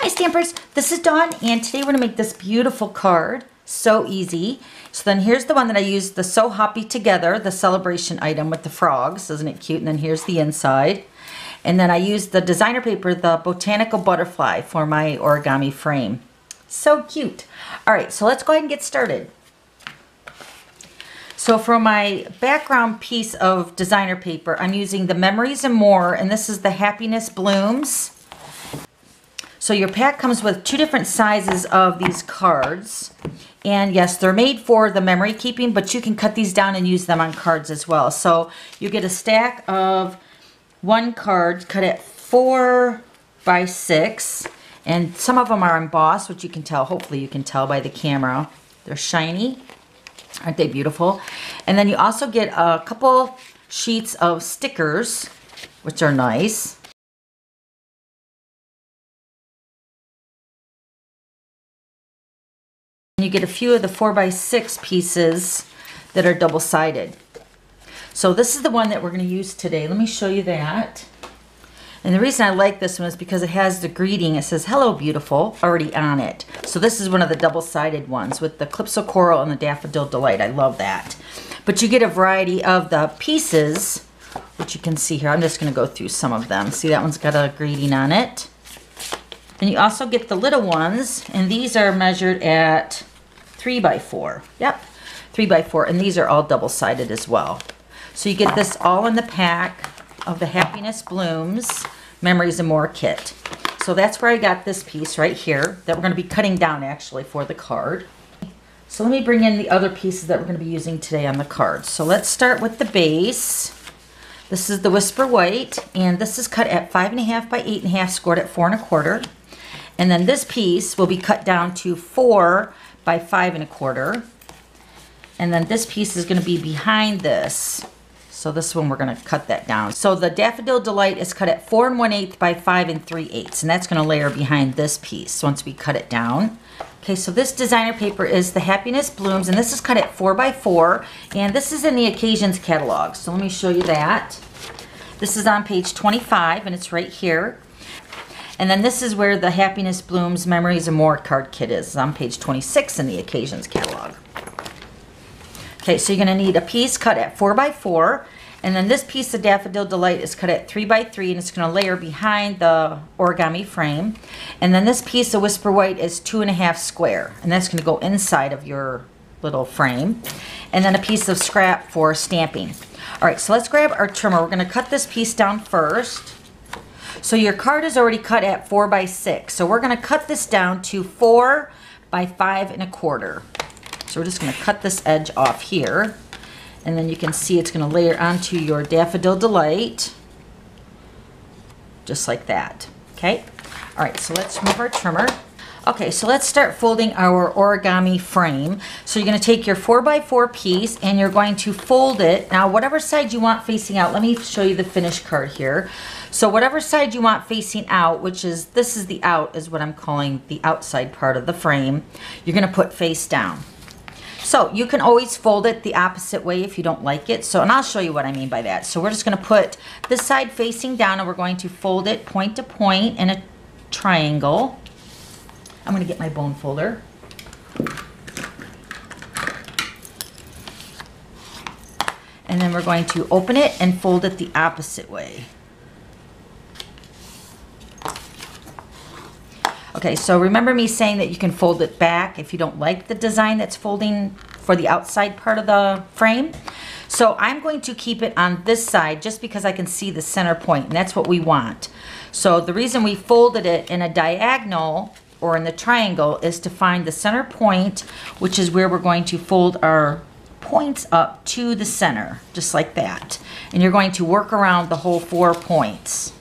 Hi Stampers, this is Dawn and today we're going to make this beautiful card. So easy. So then here's the one that I used, the So Happy Together, the celebration item with the frogs. Isn't it cute? And then here's the inside. And then I used the designer paper, the botanical butterfly, for my origami frame. So cute. Alright, so let's go ahead and get started. So for my background piece of designer paper, I'm using the Memories and More, and this is the Happiness Blooms. So your pack comes with two different sizes of these cards. And yes, they're made for the memory keeping, but you can cut these down and use them on cards as well. So you get a stack of one card cut at 4 by 6. And some of them are embossed, which you can tell, hopefully you can tell by the camera. They're shiny. Aren't they beautiful? And then you also get a couple sheets of stickers, which are nice. You get a few of the 4 by 6 pieces that are double-sided. So this is the one that we're going to use today. Let me show you that. And the reason I like this one is because it has the greeting. It says, "Hello, beautiful," already on it. So this is one of the double-sided ones with the Calypso Coral and the Daffodil Delight. I love that. But you get a variety of the pieces, which you can see here. I'm just going to go through some of them. See, that one's got a greeting on it. And you also get the little ones, and these are measured at 3 by 4. Yep, 3 by 4, and these are all double-sided as well. So you get this all in the pack of the Happiness Blooms Memories and More kit. So that's where I got this piece right here that we're going to be cutting down actually for the card. So let me bring in the other pieces that we're going to be using today on the card. So let's start with the base. This is the Whisper White, and this is cut at 5.5 by 8.5, scored at 4 1/4. And then this piece will be cut down to 4 by 5 1/4. And then this piece is going to be behind this. So this one we're going to cut that down. So the Daffodil Delight is cut at 4 1/8 by 5 3/8. And that's going to layer behind this piece once we cut it down. Okay, so this designer paper is the Happiness Blooms, and this is cut at 4 by 4. And this is in the Occasions catalog. So let me show you that. This is on page 25, and it's right here. And then this is where the Happiness Blooms Memories and More card kit is. It's on page 26 in the Occasions catalog. Okay, so you're going to need a piece cut at 4 by 4. And then this piece of Daffodil Delight is cut at 3 by 3, and it's going to layer behind the origami frame. And then this piece of Whisper White is 2.5 square. And that's going to go inside of your little frame. And then a piece of scrap for stamping. Alright, so let's grab our trimmer. We're going to cut this piece down first. So your card is already cut at 4 by 6. So we're going to cut this down to 4 by 5 1/4. So we're just going to cut this edge off here. And then you can see it's going to layer onto your Daffodil Delight. Just like that. Okay? Alright, so let's move our trimmer. Okay, so let's start folding our origami frame. So you're going to take your 4 by 4 piece and you're going to fold it. Now, whatever side you want facing out, let me show you the finished card here. So whatever side you want facing out, which is, this is the out, is what I'm calling the outside part of the frame, you're going to put face down. So you can always fold it the opposite way if you don't like it. So, and I'll show you what I mean by that. So we're just going to put this side facing down, and we're going to fold it point to point in a triangle. I'm going to get my bone folder. And then we're going to open it and fold it the opposite way. Okay, so remember me saying that you can fold it back if you don't like the design that's folding for the outside part of the frame. So I'm going to keep it on this side just because I can see the center point, and that's what we want. So the reason we folded it in a diagonal or in the triangle is to find the center point, which is where we're going to fold our points up to the center, just like that. And you're going to work around the whole 4 points,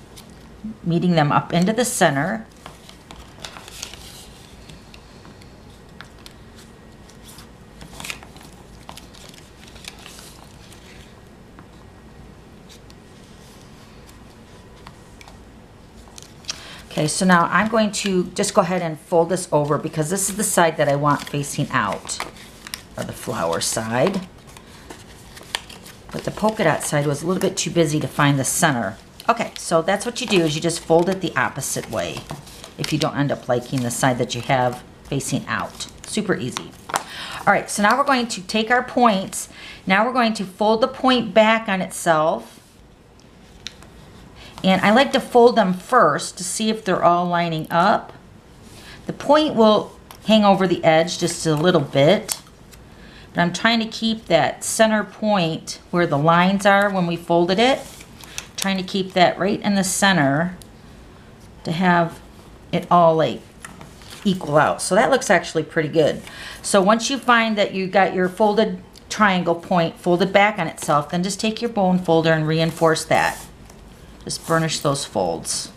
meeting them up into the center. Okay, so now I'm going to just go ahead and fold this over because this is the side that I want facing out, or the flower side. But the polka dot side was a little bit too busy to find the center. Okay, so that's what you do, is you just fold it the opposite way. if you don't end up liking the side that you have facing out. Super easy. All right, so now we're going to take our points. Now we're going to fold the point back on itself. And I like to fold them first to see if they're all lining up. The point will hang over the edge just a little bit. But I'm trying to keep that center point where the lines are when we folded it. Trying to keep that right in the center to have it all like equal out. So that looks actually pretty good. So once you find that you got your folded triangle point folded back on itself, then just take your bone folder and reinforce that. Just burnish those folds.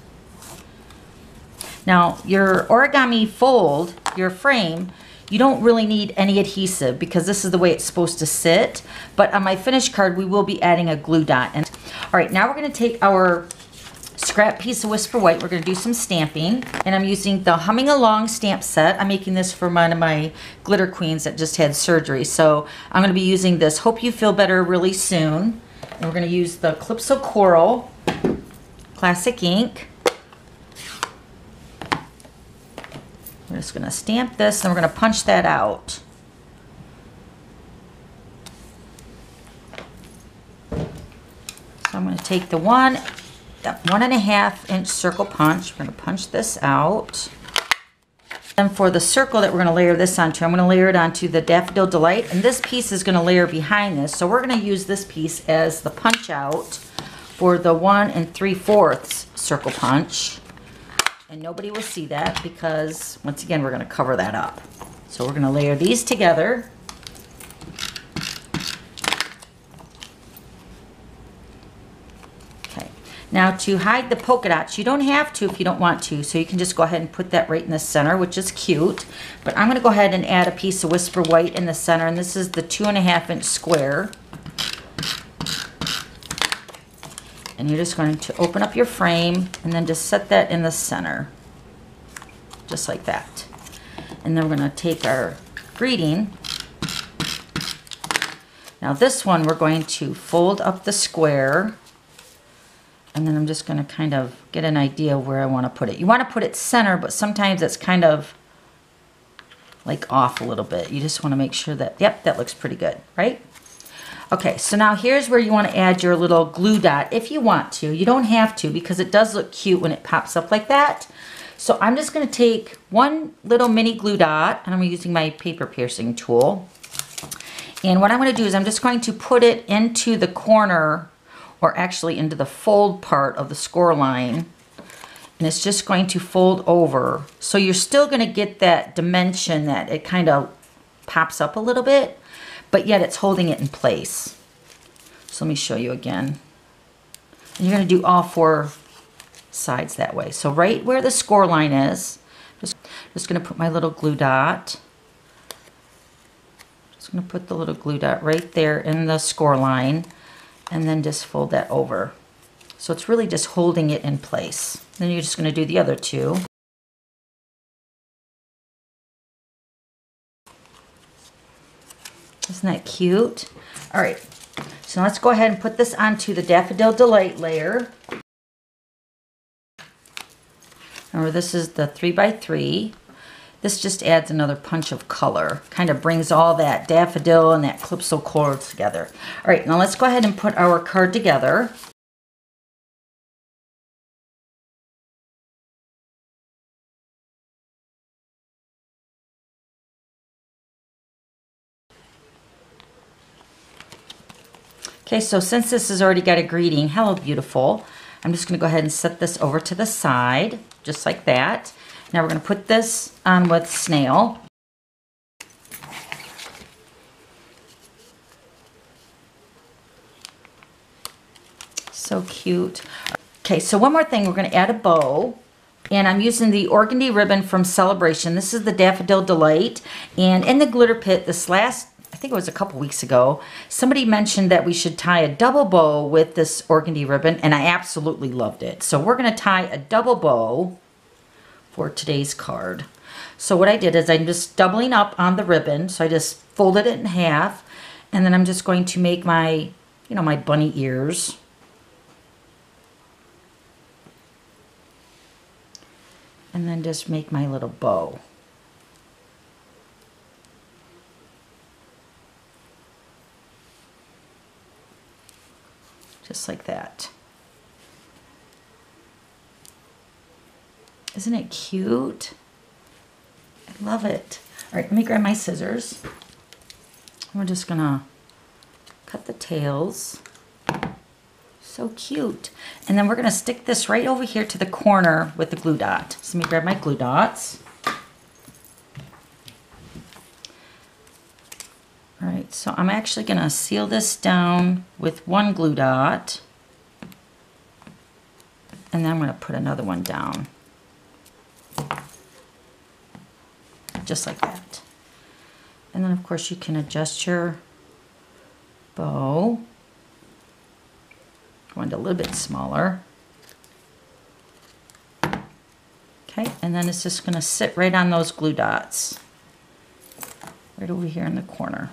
Now your origami fold, your frame, you don't really need any adhesive because this is the way it's supposed to sit. But on my finished card, we will be adding a glue dot. And all right, now we're going to take our scrap piece of Whisper White. We're going to do some stamping. And I'm using the Humming Along stamp set. I'm making this for one of my glitter queens that just had surgery. So I'm going to be using this Hope You Feel Better really soon. And we're going to use the Calypso Coral Classic ink. We're just going to stamp this and we're going to punch that out. So I'm going to take the 1.5 inch circle punch. We're going to punch this out. And for the circle that we're going to layer this onto, I'm going to layer it onto the Daffodil Delight, and this piece is going to layer behind this. So we're going to use this piece as the punch out for the 1 3/4 circle punch. And nobody will see that because, once again, we're going to cover that up. So we're going to layer these together. Okay. Now to hide the polka dots, you don't have to if you don't want to. So you can just go ahead and put that right in the center, which is cute. But I'm going to go ahead and add a piece of Whisper White in the center. And this is the 2.5 inch square. And you're just going to open up your frame and then just set that in the center. Just like that. And then we're going to take our greeting. Now this one we're going to fold up the square. And then I'm just going to kind of get an idea where I want to put it. You want to put it center, but sometimes it's kind of like off a little bit. You just want to make sure that, yep, that looks pretty good, right? Okay, so now here's where you want to add your little glue dot if you want to. You don't have to because it does look cute when it pops up like that. So I'm just going to take one little mini glue dot, and I'm using my paper piercing tool. And what I'm going to do is I'm just going to put it into the corner, or actually into the fold part of the score line. And it's just going to fold over. So you're still going to get that dimension that it kind of pops up a little bit, but yet it's holding it in place. So let me show you again. And you're going to do all 4 sides that way. So right where the score line is, just going to put my little glue dot. Just going to put the little glue dot right there in the score line, and then just fold that over. So it's really just holding it in place. Then you're just going to do the other 2. Isn't that cute? All right, so let's go ahead and put this onto the Daffodil Delight layer. Remember, this is the 3x3. This just adds another punch of color. Kind of brings all that daffodil and that calypso coral together. All right, now let's go ahead and put our card together. Okay, so since this has already got a greeting, hello beautiful, I'm just going to go ahead and set this over to the side, just like that. Now we're going to put this on with snail. So cute. Okay, so one more thing, we're going to add a bow. And I'm using the organdy ribbon from Celebration. This is the Daffodil Delight. And in the glitter pit, this last, I think it was a couple weeks ago, somebody mentioned that we should tie a double bow with this organdy ribbon, and I absolutely loved it. So we're going to tie a double bow for today's card. So what I did is I'm just doubling up on the ribbon. So I just folded it in half, and then I'm just going to make my, my bunny ears. And then just make my little bow. Just like that. Isn't it cute? I love it. All right, let me grab my scissors. We're just gonna cut the tails. So cute. And then we're gonna stick this right over here to the corner with the glue dot. So let me grab my glue dots. All right, so I'm actually gonna seal this down with one glue dot. And then I'm gonna put another one down. Just like that. And then of course you can adjust your bow. Going a little bit smaller. Okay, and then it's just gonna sit right on those glue dots. Right over here in the corner.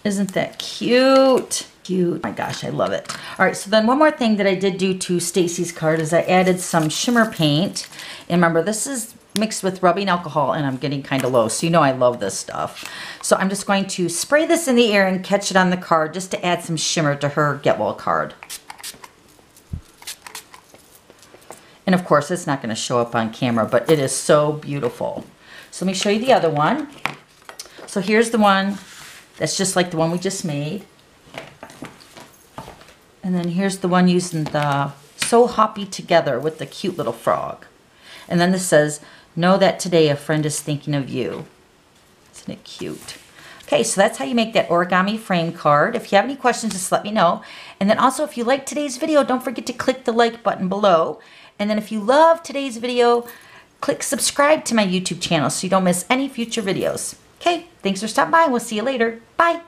Isn't that cute? Cute. Oh my gosh, I love it. All right, so then one more thing that I did do to Stacy's card is I added some shimmer paint. And remember, this is mixed with rubbing alcohol, and I'm getting kind of low, so you know I love this stuff. So I'm just going to spray this in the air and catch it on the card just to add some shimmer to her Get Well card. And of course, it's not going to show up on camera, but it is so beautiful. So let me show you the other one. So here's the one that's just like the one we just made. And then here's the one using the So Hoppy Together with the cute little frog. And then this says, know that today a friend is thinking of you. Isn't it cute? Okay, so that's how you make that origami frame card. If you have any questions, just let me know. And then also, if you like today's video, don't forget to click the like button below. And then if you love today's video, click subscribe to my YouTube channel so you don't miss any future videos. Okay, thanks for stopping by. We'll see you later. Bye.